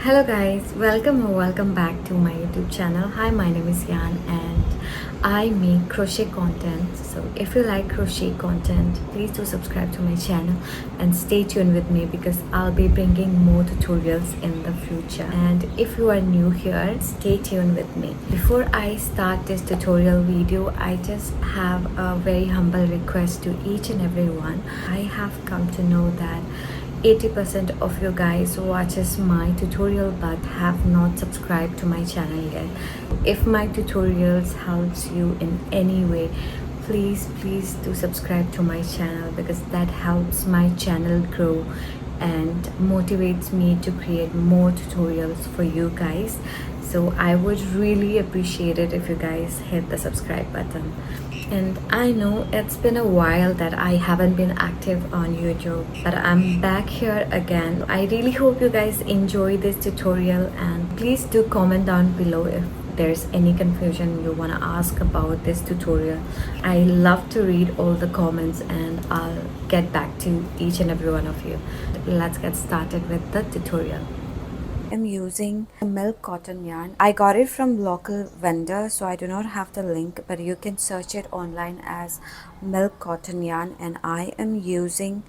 Hello guys, welcome or welcome back to my YouTube channel. Hi, my name is Yan and I make crochet content. So if you like crochet content, please do subscribe to my channel and stay tuned with me because I'll be bringing more tutorials in the future. And if you are new here, stay tuned with me. Before I start this tutorial video, I just have a very humble request to each and everyone. I have come to know that 80% of you guys watches my tutorial but have not subscribed to my channel yet. If my tutorials helps you in any way, please do subscribe to my channel because that helps my channel grow and motivates me to create more tutorials for you guys. So I would really appreciate it if you guys hit the subscribe button. And I know it's been a while that I haven't been active on YouTube, but I'm back here again. I really hope you guys enjoy this tutorial and please do comment down below if there's any confusion you want to ask about this tutorial. I love to read all the comments and I'll get back to each and every one of you. Let's get started with the tutorial. I'm using milk cotton yarn. I got it from local vendor, so I do not have the link, but you can search it online as milk cotton yarn. And I am using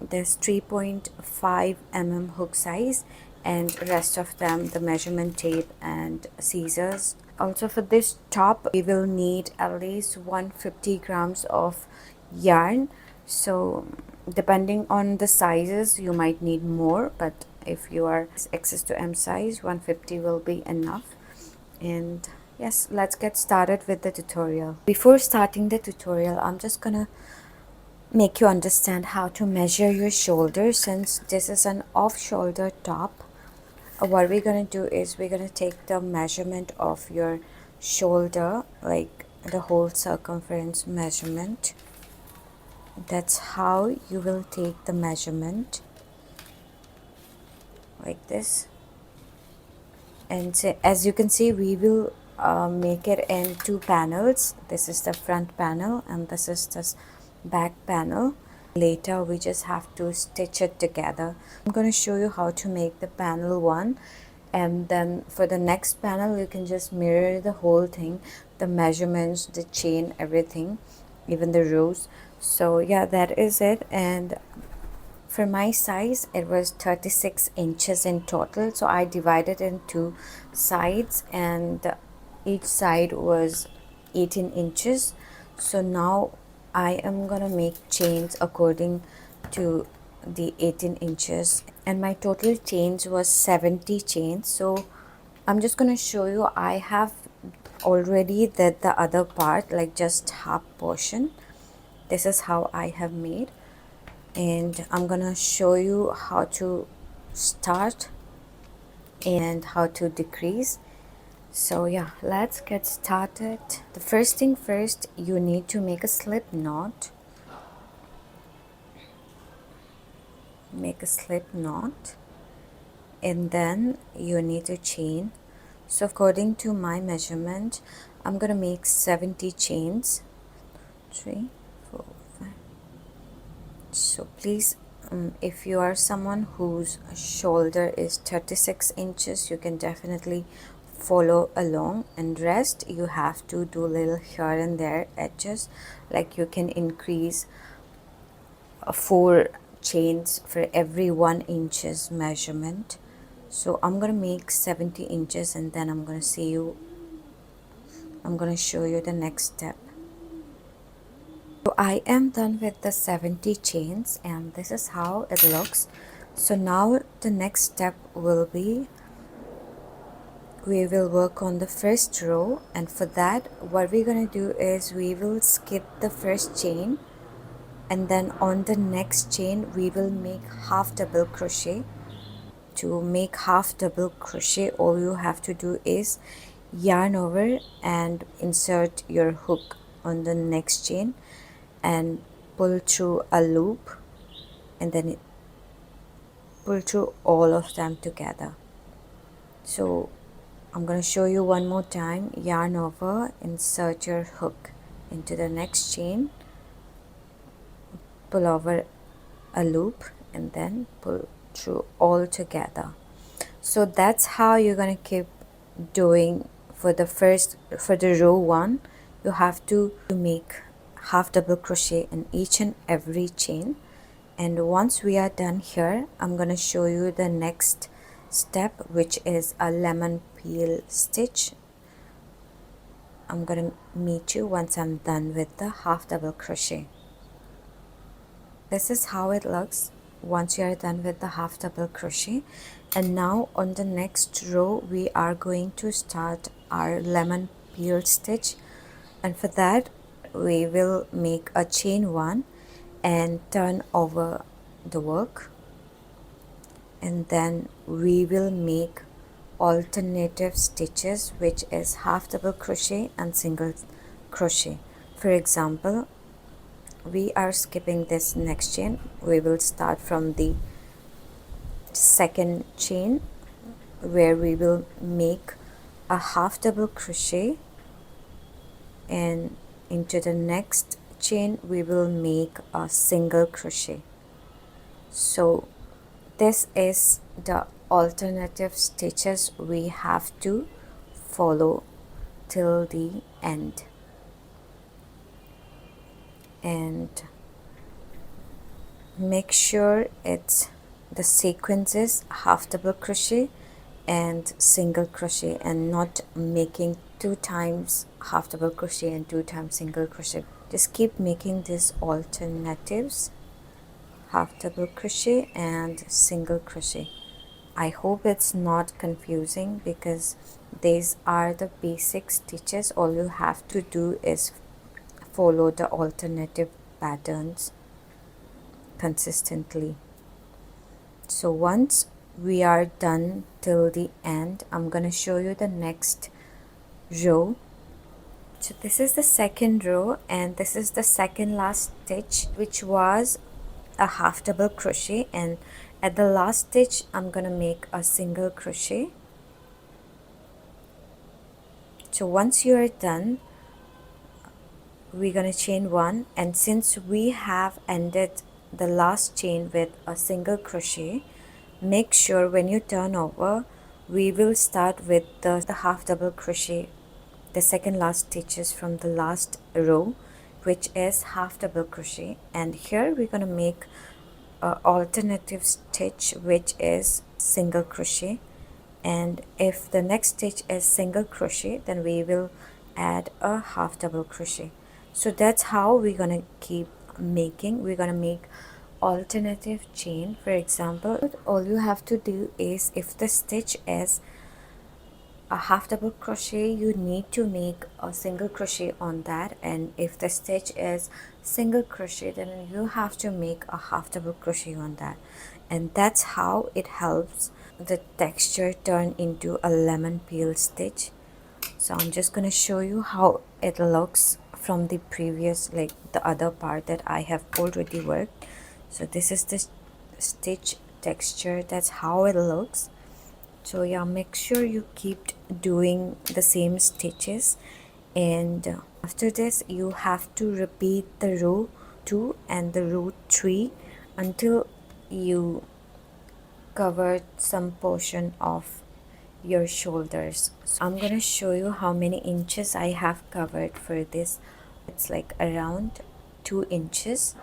this 3.5 mm hook size, and rest of them the measurement tape and scissors. Also for this top we will need at least 150 grams of yarn, so depending on the sizes you might need more, but if you are access to M size, 150 will be enough. And yes, let's get started with the tutorial. Before starting the tutorial, I'm just gonna make you understand how to measure your shoulder. Since this is an off shoulder top, what we're gonna do is we're gonna take the measurement of your shoulder, like the whole circumference measurement. That's how you will take the measurement, like this. And so, as you can see, we will make it in two panels. This is the front panel and this is the back panel. Later we just have to stitch it together. I'm going to show you how to make the panel one, and then for the next panel you can just mirror the whole thing, the measurements, the chain, everything, even the rows. So yeah, that is it. And for my size it was 36 inches in total, so I divided in two sides and each side was 18 inches. So now I am gonna make chains according to the 18 inches, and my total chains was 70 chains. So I'm just gonna show you, I have already did the other part, like just half portion. This is how I have made, and I'm gonna show you how to start and how to decrease. So yeah, let's get started. The first thing first, you need to make a slip knot. Make a slip knot, and then you need to chain. So according to my measurement, I'm gonna make 70 chains. 3, 4, 5. So please, if you are someone whose shoulder is 36 inches, you can definitely follow along, and rest you have to do little here and there edges, like you can increase 4 chains for every 1 inches measurement. So I'm gonna make 70 inches and then I'm gonna show you the next step. So I am done with the 70 chains and this is how it looks. So now the next step will be, we will work on the first row, and for that what we're going to do is we will skip the first chain, and then on the next chain we will make half double crochet. To make half double crochet, all you have to do is yarn over and insert your hook on the next chain and pull through a loop, and then pull through all of them together. So I'm going to show you one more time. Yarn over, insert your hook into the next chain, pull over a loop, and then pull through all together. So that's how you're gonna keep doing for the row 1. You have to make half double crochet in each and every chain. And once we are done here, I'm gonna show you the next step, which is a lemon peel stitch. I'm gonna meet you once I'm done with the half double crochet. This is how it looks once you are done with the half double crochet. And now on the next row we are going to start our lemon peel stitch, and for that we will make a chain 1 and turn over the work, and then we will make alternative stitches, which is half double crochet and single crochet. For example, we are skipping this next chain. We will start from the second chain, where we will make a half double crochet, and into the next chain we will make a single crochet. So this is the alternative stitches we have to follow till the end. And make sure it's the sequence is half double crochet and single crochet, and not making 2 times half double crochet and 2 times single crochet. Just keep making these alternatives, half double crochet and single crochet. I hope it's not confusing, because these are the basic stitches. All you have to do is follow the alternative patterns consistently. So once we are done till the end, I'm gonna show you the next row. So this is the second row, and this is the second last stitch, which was a half double crochet, and at the last stitch I'm gonna make a single crochet. So once you are done, we're gonna chain 1, and since we have ended the last chain with a single crochet, make sure when you turn over we will start with the half double crochet, the second last stitches from the last row, which is half double crochet. And here we're gonna make a alternative stitch, which is single crochet, and if the next stitch is single crochet, then we will add a half double crochet. So that's how we're gonna keep making. We're gonna make alternative chain. For example, all you have to do is, if the stitch is a half double crochet, you need to make a single crochet on that, and if the stitch is single crochet, then you have to make a half double crochet on that. And that's how it helps the texture turn into a lemon peel stitch. So I'm just going to show you how it looks from the previous, like the other part that I have already worked. So this is the stitch texture. That's how it looks. So yeah, make sure you keep doing the same stitches, and after this you have to repeat the row 2 and the row 3 until you cover some portion of your shoulders. So I'm gonna show you how many inches I have covered for this. It's like around 2 inches.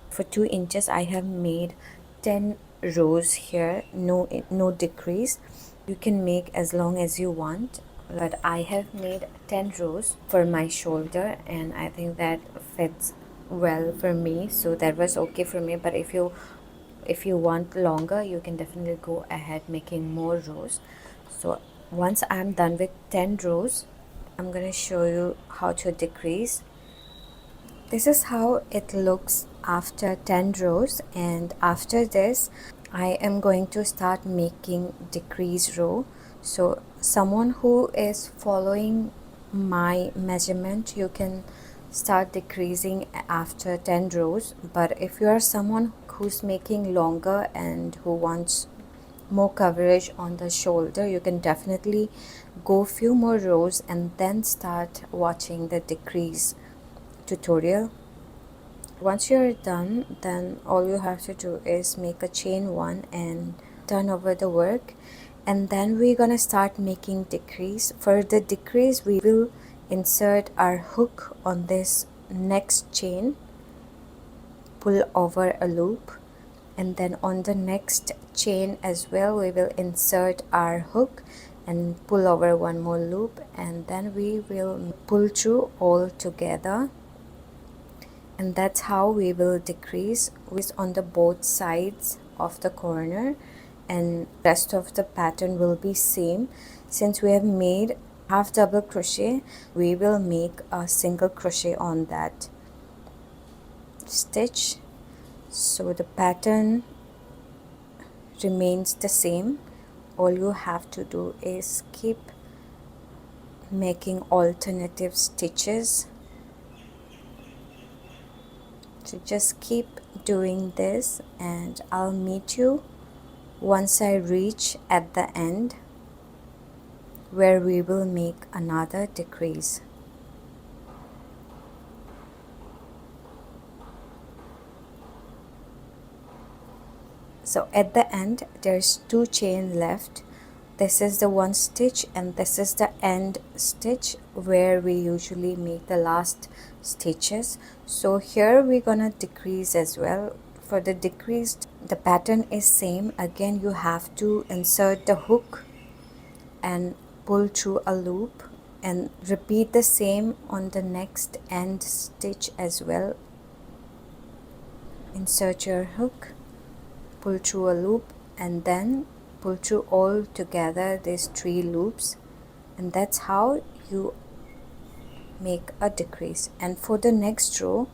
For 2 inches I have made 10 rows here, no decrease. You can make as long as you want, but I have made 10 rows for my shoulder, and I think that fits well for me, so that was okay for me. But if you want longer, you can definitely go ahead making more rows. So once I'm done with 10 rows, I'm gonna show you how to decrease. This is how it looks after 10 rows, and after this I am going to start making decrease row. So someone who is following my measurement, you can start decreasing after 10 rows. But if you are someone who's making longer and who wants more coverage on the shoulder, you can definitely go few more rows and then start watching the decrease tutorial. Once you're done, then all you have to do is make a chain 1 and turn over the work, and then we're gonna start making decrease. For the decrease, we will insert our hook on this next chain, pull over a loop, and then on the next chain as well we will insert our hook and pull over one more loop, and then we will pull through all together, and that's how we will decrease with on the both sides of the corner, and rest of the pattern will be same. Since we have made half double crochet, we will make a single crochet on that stitch, so the pattern remains the same. All you have to do is keep making alternative stitches, so just keep doing this, and I'll meet you once I reach at the end where we will make another decrease. So at the end there's 2 chain left. This is the one stitch and this is the end stitch where we usually make the last stitches. So here we're gonna decrease as well. For the decreased, the pattern is same. Again, you have to insert the hook and pull through a loop, and repeat the same on the next end stitch as well. Insert your hook, pull through a loop, and then pull through all together these 3 loops, and that's how you make a decrease. And for the next row,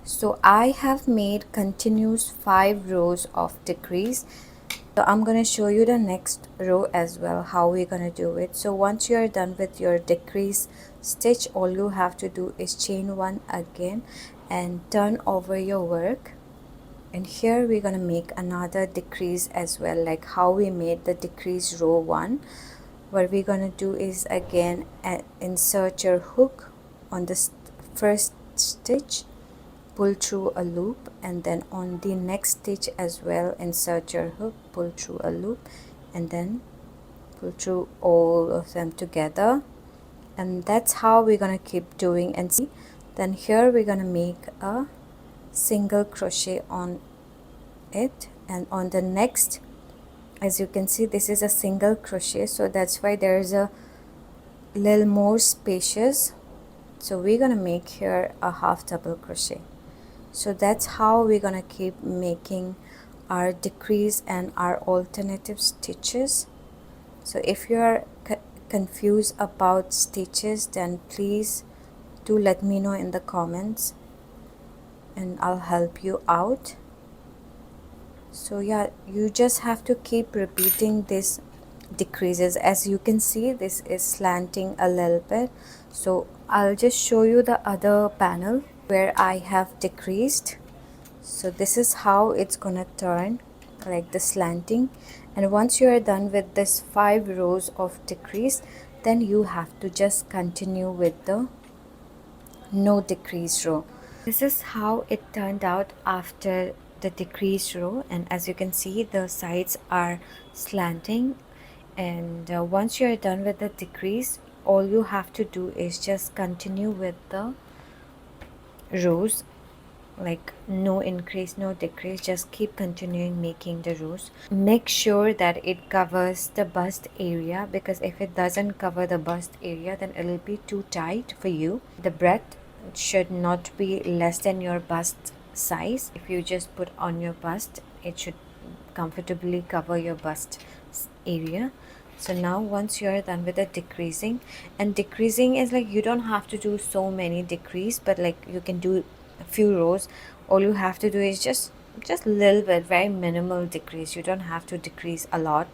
so I have made continuous 5 rows of decrease, so I'm going to show you the next row as well how we're going to do it. So once you are done with your decrease stitch, all you have to do is chain 1 again and turn over your work, and here we're going to make another decrease as well, like how we made the decrease row 1. What we're going to do is again insert your hook on the first stitch, pull through a loop, and then on the next stitch as well insert your hook, pull through a loop, and then pull through all of them together. And that's how we're going to keep doing. And see, then here we're going to make a single crochet on it, and on the next, as you can see, this is a single crochet, so that's why there's a little more spacious, so we're gonna make here a half double crochet. So that's how we're gonna keep making our decrease and our alternative stitches. So if you are confused about stitches, then please do let me know in the comments and I'll help you out. So yeah, you just have to keep repeating this decreases. As you can see, this is slanting a little bit, so I'll just show you the other panel where I have decreased. So this is how it's gonna turn, like the slanting. And once you are done with this 5 rows of decrease, then you have to just continue with the no decrease row. This is how it turned out after the decrease row, and as you can see, the sides are slanting. And once you are done with the decrease, all you have to do is just continue with the rows, like no increase, no decrease, just keep continuing making the rows. Make sure that it covers the bust area, because if it doesn't cover the bust area, then it'll be too tight for you. The breadth should not be less than your bust size. If you just put on your bust, it should comfortably cover your bust area. So now once you're done with the decreasing, and decreasing is like you don't have to do so many decrease, but like you can do a few rows. All you have to do is just a little bit, very minimal decrease. You don't have to decrease a lot.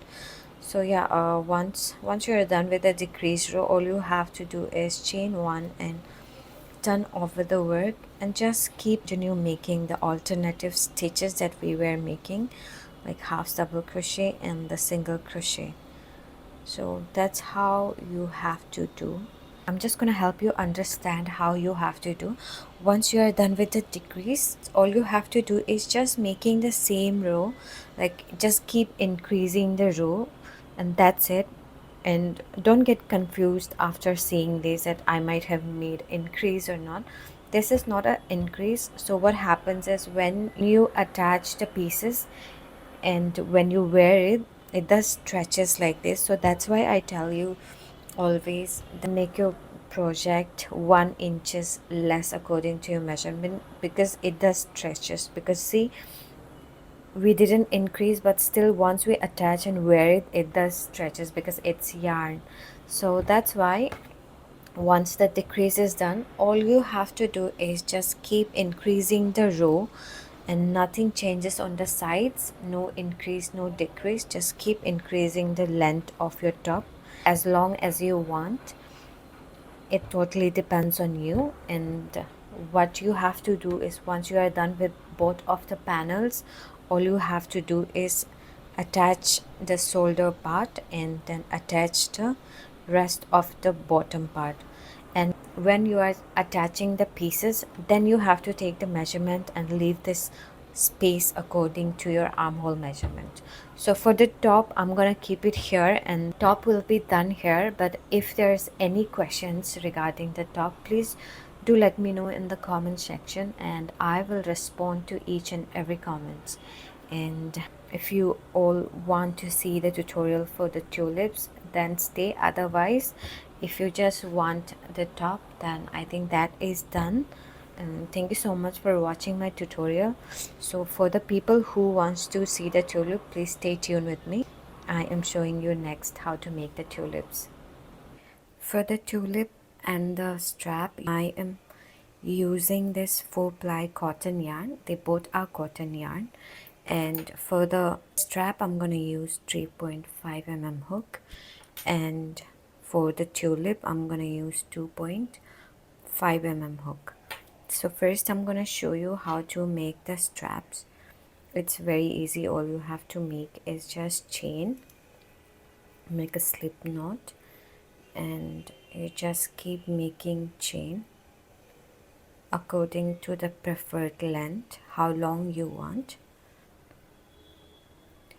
So yeah, once you're done with the decrease row, all you have to do is chain 1 and turn over the work, and just keep continue making the alternative stitches that we were making, like half double crochet and the single crochet. So that's how you have to do. I'm just going to help you understand how you have to do. Once you are done with the decrease, all you have to do is just making the same row, like just keep increasing the row, and that's it. And don't get confused after seeing this that I might have made increase or not. This is not an increase. So what happens is when you attach the pieces and when you wear it, it does stretches like this. So that's why I tell you always make your project 1 inches less according to your measurement, because it does stretches. Because see, we didn't increase, but still once we attach and wear it, it does stretches because it's yarn. So that's why once the decrease is done, all you have to do is just keep increasing the row, and nothing changes on the sides. No increase, no decrease, just keep increasing the length of your top as long as you want. It totally depends on you. And what you have to do is, once you are done with both of the panels, all you have to do is attach the shoulder part and then attach the rest of the bottom part. And when you are attaching the pieces, then you have to take the measurement and leave this space according to your armhole measurement. So for the top, I'm gonna keep it here and top will be done here. But if there's any questions regarding the top, please do let me know in the comment section, and I will respond to each and every comment. And if you all want to see the tutorial for the tulips, then stay. Otherwise, if you just want the top, then I think that is done. And thank you so much for watching my tutorial. So for the people who wants to see the tulip, please stay tuned with me. I am showing you next how to make the tulips. For the tulip and the strap, I am using this 4-ply cotton yarn. They both are cotton yarn. And for the strap, I'm going to use 3.5 mm hook. And for the tulip, I'm going to use 2.5 mm hook. So first I'm going to show you how to make the straps. It's very easy. All you have to make is just chain, make a slip knot, and you just keep making chain according to the preferred length, how long you want.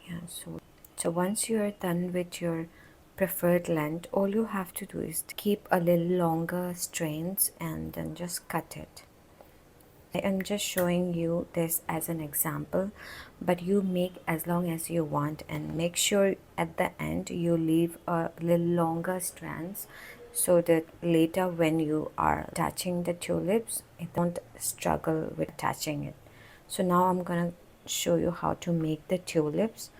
Yeah, so once you are done with your preferred length, all you have to do is to keep a little longer strands and then just cut it. I am just showing you this as an example, but you make as long as you want, and make sure at the end you leave a little longer strands so that later when you are attaching the tulips, it don't struggle with attaching it. So now I'm gonna show you how to make the tulips.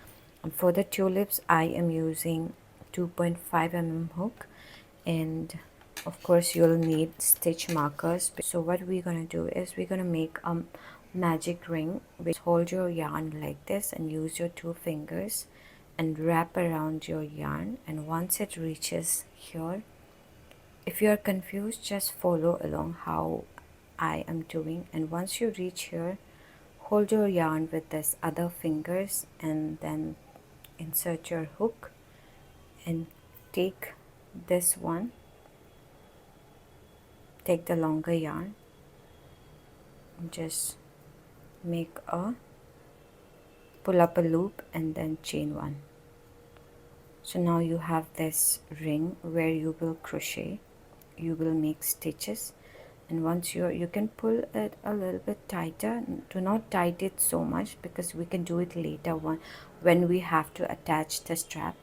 And for the tulips, I am using 2.5 mm hook, and of course you'll need stitch markers. So what we're gonna do is we're gonna make a magic ring. Which hold your yarn like this and use your 2 fingers and wrap around your yarn, and once it reaches here, if you are confused, just follow along how I am doing. And once you reach here, hold your yarn with this other fingers and then insert your hook and take this one, take the longer yarn, just make a pull up a loop and then chain one. So now you have this ring where you will crochet, you will make stitches, and once you can pull it a little bit tighter. Do not tighten it so much because we can do it later when we have to attach the strap.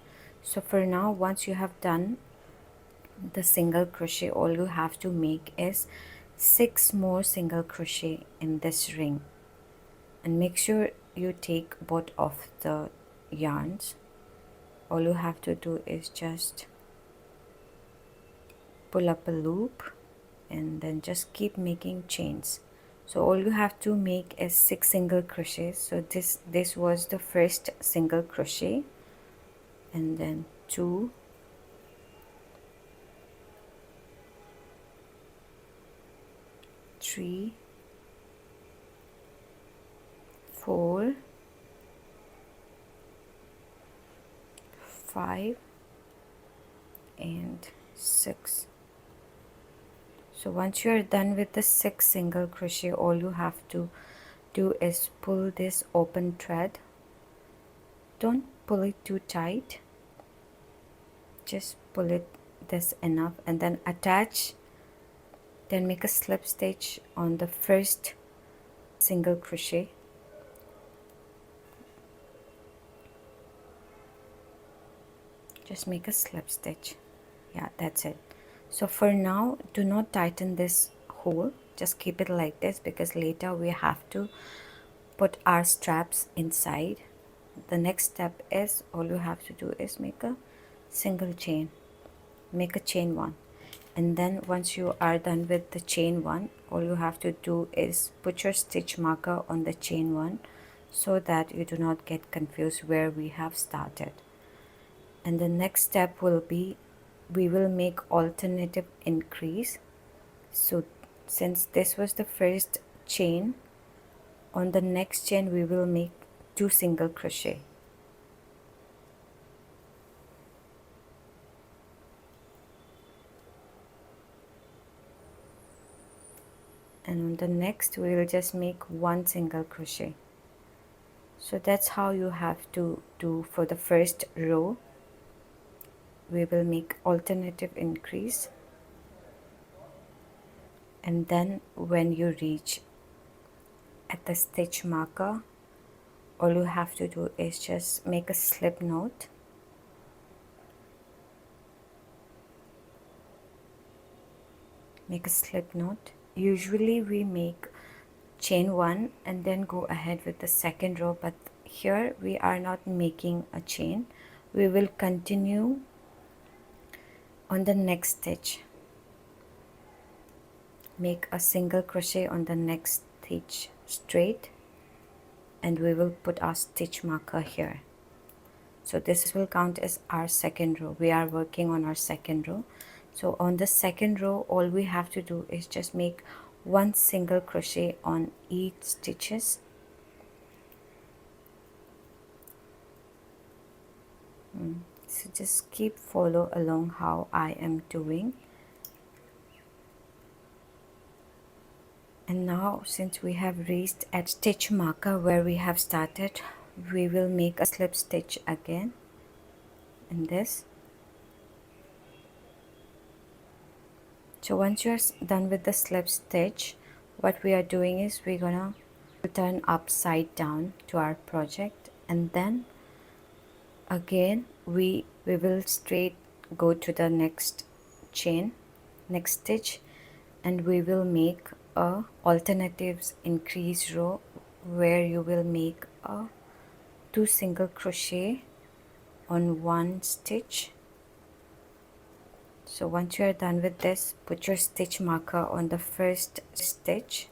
So for now, once you have done the single crochet, all you have to make is 6 more single crochet in this ring, and make sure you take both of the yarns. All you have to do is just pull up a loop and then just keep making chains. So all you have to make is 6 single crochets. So this was the first single crochet, and then 2, 3, 4, 5 and 6. So once you are done with the 6 single crochet, all you have to do is pull this open thread. Don't pull it too tight, just pull it this enough and then attach, then make a slip stitch on the first single crochet. Just make a slip stitch. Yeah, that's it. So for now, do not tighten this hole, just keep it like this because later we have to put our straps inside. The next step is, all you have to do is make a single chain, make a chain one, and then once you are done with the chain one, all you have to do is put your stitch marker on the chain one so that you do not get confused where we have started. And the next step will be, we will make alternative increase. So since this was the first chain, on the next chain we will make 2 single crochet. And on the next we will just make 1 single crochet. So that's how you have to do for the first row. We will make alternative increase, and then when you reach at the stitch marker, all you have to do is just make a slip knot, Usually we make chain one and then go ahead with the second row, but here we are not making a chain. We will continue on the next stitch, make a single crochet on the next stitch straight, and we will put our stitch marker here. So this will count as our second row. We are working on our second row. So on the second row, all we have to do is just make 1 single crochet on each stitches. So just keep follow along how I am doing. And now since we have reached at stitch marker where we have started, we will make a slip stitch again in this. So once you're done with the slip stitch, what we are doing is we're gonna turn upside down to our project, and then again we will straight go to the next chain, next stitch, and we will make a alternatives increase row where you will make a 2 single crochet on 1 stitch. So once you are done with this, put your stitch marker on the first stitch,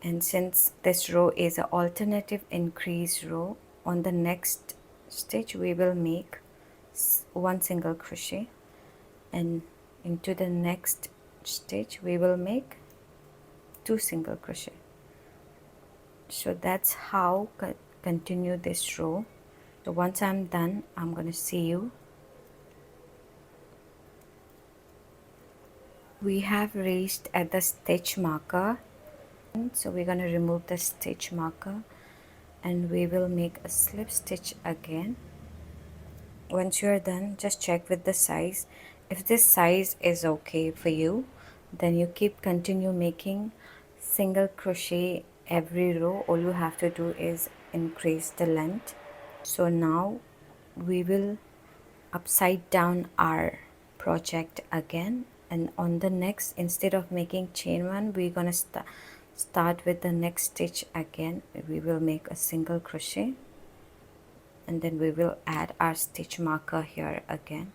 and since this row is an alternative increase row, on the next stitch we will make 1 single crochet, and into the next stitch we will make 2 single crochet. So that's how continue this row. So once I'm done, I'm gonna see you. We have reached at the stitch marker, so we're going to remove the stitch marker and we will make a slip stitch again. Once you're done, just check with the size. If this size is okay for you, then you keep continue making single crochet every row. All you have to do is increase the length. So now we will upside down our project again, and on the next, instead of making chain one, we're gonna start with the next stitch again. We will make a single crochet, and then we will add our stitch marker here again.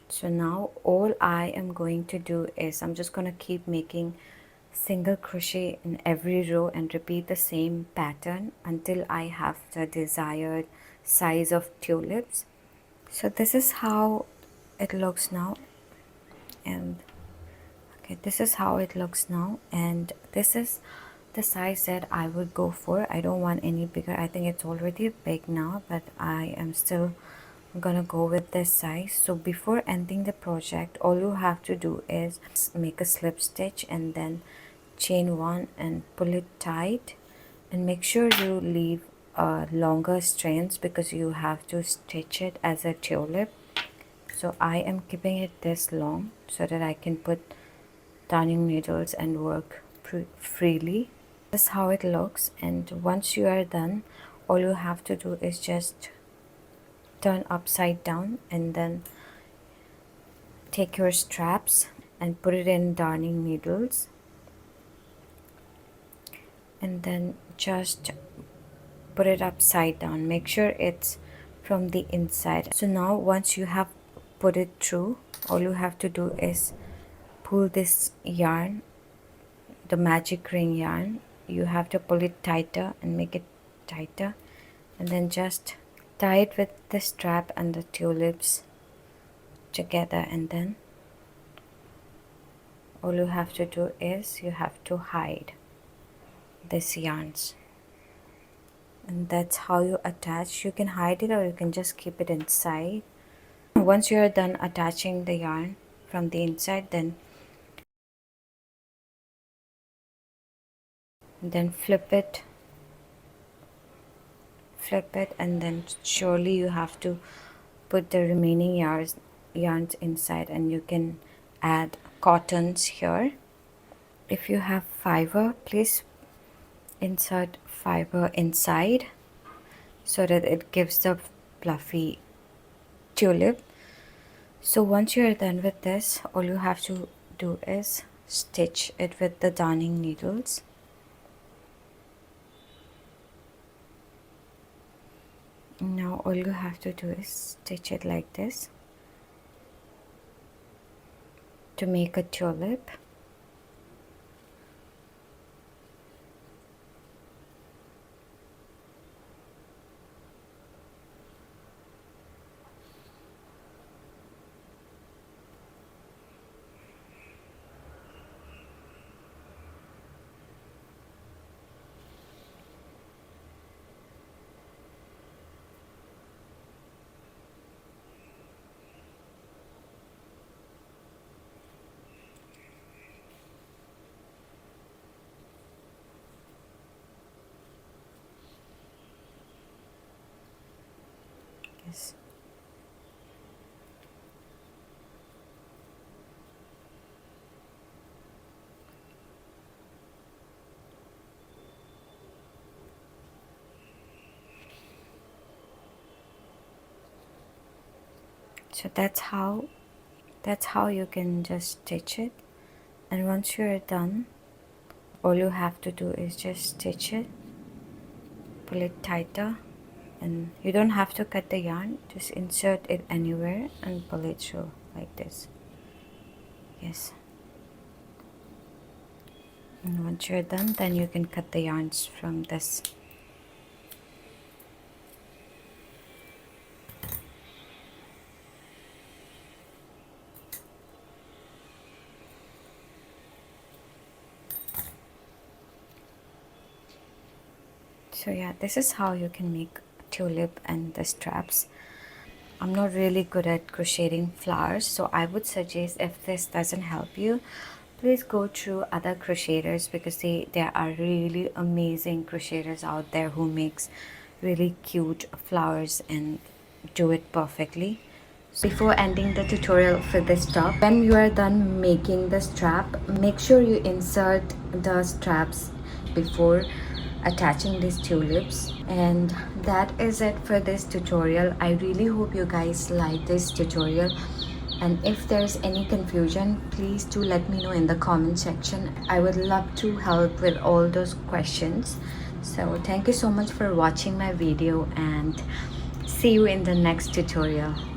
So now all I am going to do is I'm just gonna keep making single crochet in every row and repeat the same pattern until I have the desired size of tulips. So this is how it looks now, and okay, this is how it looks now, and this is the size that I would go for. I don't want any bigger. I think it's already big now, but I am still gonna go with this size. So before ending the project, all you have to do is make a slip stitch and then chain one and pull it tight, And make sure you leave longer strands because you have to stitch it as a tulip. So I am keeping it this long so that I can put darning needles and work freely. This is how it looks, and once you are done, all you have to do is just turn upside down and then take your straps and put it in darning needles, and then just put it upside down. Make sure it's from the inside. So now once you have put it through, all you have to do is pull this yarn, the magic ring yarn. You have to pull it tighter and make it tighter, and then just tie it with the strap and the tulips together, and then all you have to do is you have to hide these yarns, and that's how you attach. You can hide it or you can just keep it inside. Once you are done attaching the yarn from the inside, then flip it, and then surely you have to put the remaining yarns inside, and you can add cottons here. If you have fiber, please insert fiber inside so that it gives the fluffy tulip. So once you are done with this, all you have to do is stitch it with the darning needles. Now all you have to do is stitch it like this to make a tulip. Yes. So that's how you can just stitch it. And once you're done, all you have to do is just stitch it, pull it tighter, and you don't have to cut the yarn, just insert it anywhere and pull it through like this. Yes. And once you're done, then you can cut the yarns from this. So yeah, this is how you can make tulip and the straps. I'm not really good at crocheting flowers, so I would suggest, if this doesn't help you, please go through other crocheters, because there are really amazing crocheters out there who makes really cute flowers and do it perfectly. So before ending the tutorial for this top, when you are done making the strap, make sure you insert the straps before attaching these tulips. And that is it for this tutorial. I really hope you guys like this tutorial, and if there's any confusion, please do let me know in the comment section. I would love to help with all those questions. So thank you so much for watching my video, and see you in the next tutorial.